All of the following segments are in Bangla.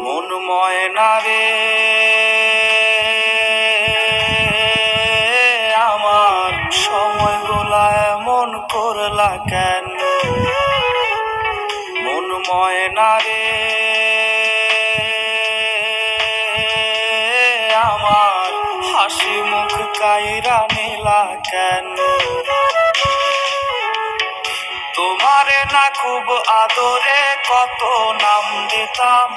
মন ময়না রে আমার সময়গুলা এমন করলা কেন? মন ময়না রে আমার হাসি মুখ কাইরা নিলা কেন? তোমারে না খুব আদরে কত নাম দিতাম,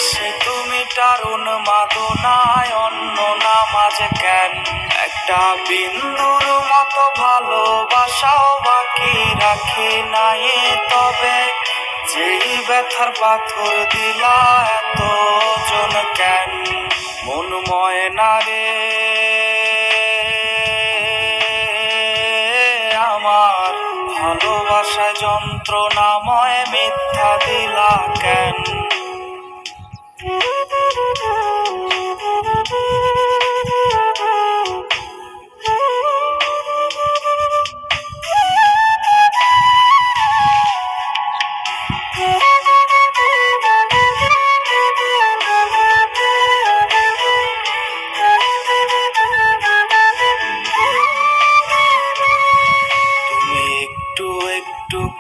সে তুমি টারুণ মাদনায় অন্য নাম আজ কেন? একটা বিন্দুর মতো ভালোবাসাও বাকি রাখি নাই, তবে যেই ব্যথার পাথর দিলা এত জন কেন? মন ময়না রে আমার ভালোবাসায় যন্ত্রণাময় মিথ্যা দিলা কেন?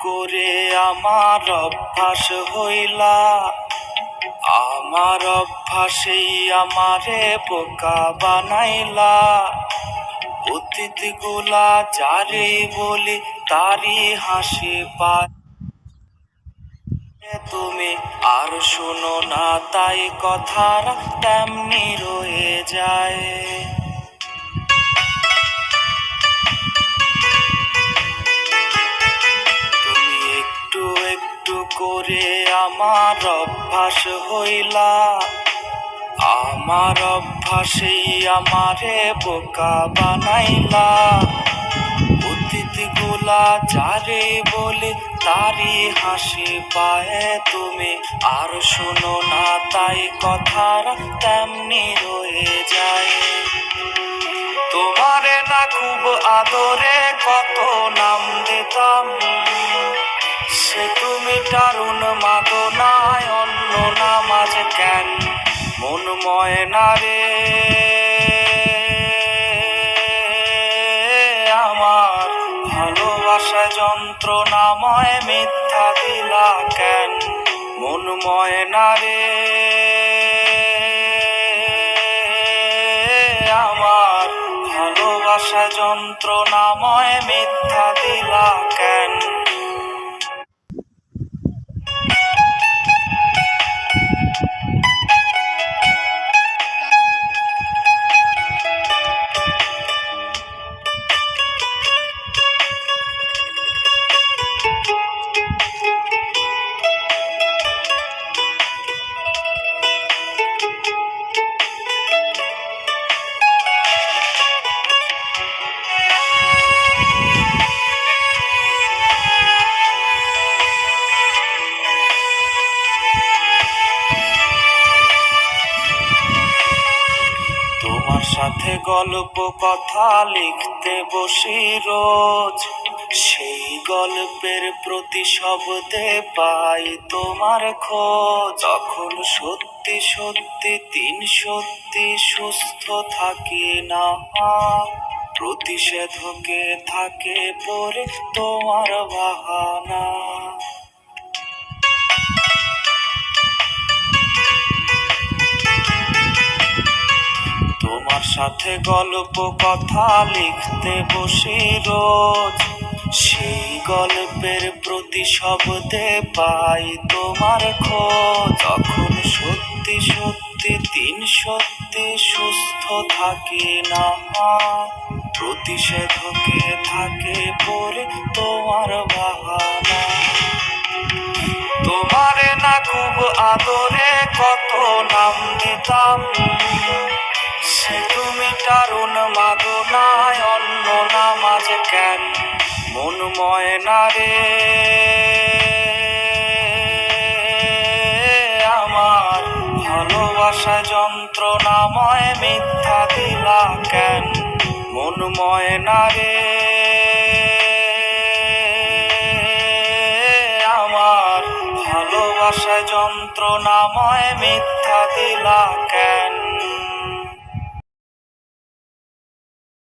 করে আমার অভ্যাস হইলা, আমার অভ্যাসেই আমারে বোকা বানাইলা। অতীত গুলা যারে বলি তারি হাসি পায় তুমি, আর শোনো না তাই কথাটা তেমনি রয়ে যায়। করে আমার অভ্যাস হইলা, আমার অভ্যাসেই আমারে বোকা বানাইলা। অতীত গুলা যারে বলে তারি হাসি পায় তুমি, আর শোনো না তাই কথাটা তেমনি রয়ে যায়। তোমারে না খুব আদরে কত নাম দিতাম, সে তুমি টারুণ মাদনায় অন্য নাম আজ কেন? মন ময়না রে আমার ভালোবাসা যন্ত্রণাময় মিথ্যা দিলা কেন? মন ময়না রে আমার ভালোবাসা যন্ত্রণাময় মিথ্যা দিলা কেন? সাথে গল্প কথা লিখতে বসি রোজ, সেই গল্পের প্রতি শব্দে পাই তোমার খোঁজ। তখন সত্যি সত্যি তিন সত্যি সুস্থ থাকি না, প্রতিষেধকে থাকে পরে তোমার বাহানা। তোমার সাথে গল্প কথা লিখতে বসি রোজ, সেই গল্পের প্রতি শব্দে পাই তোমার খোঁজ। তখন সত্যি সত্যি তিন সত্যি সুস্থ থাকি না, প্রতিষেধকে থাকে পরে তোমার বাহানা। তোমারে না খুব আদরে কত নাম দিতাম, সে তুমি টারুণ মাদনায় অন্য নাম আজ কেন? মন ময়না রে আমার ভালোবাসা যন্ত্রণাময় মিথ্যা দিলা কেন? মন ময়না রে ভালোবাসায় যন্ত্রণাময় মিথ্যা দিলা কেন?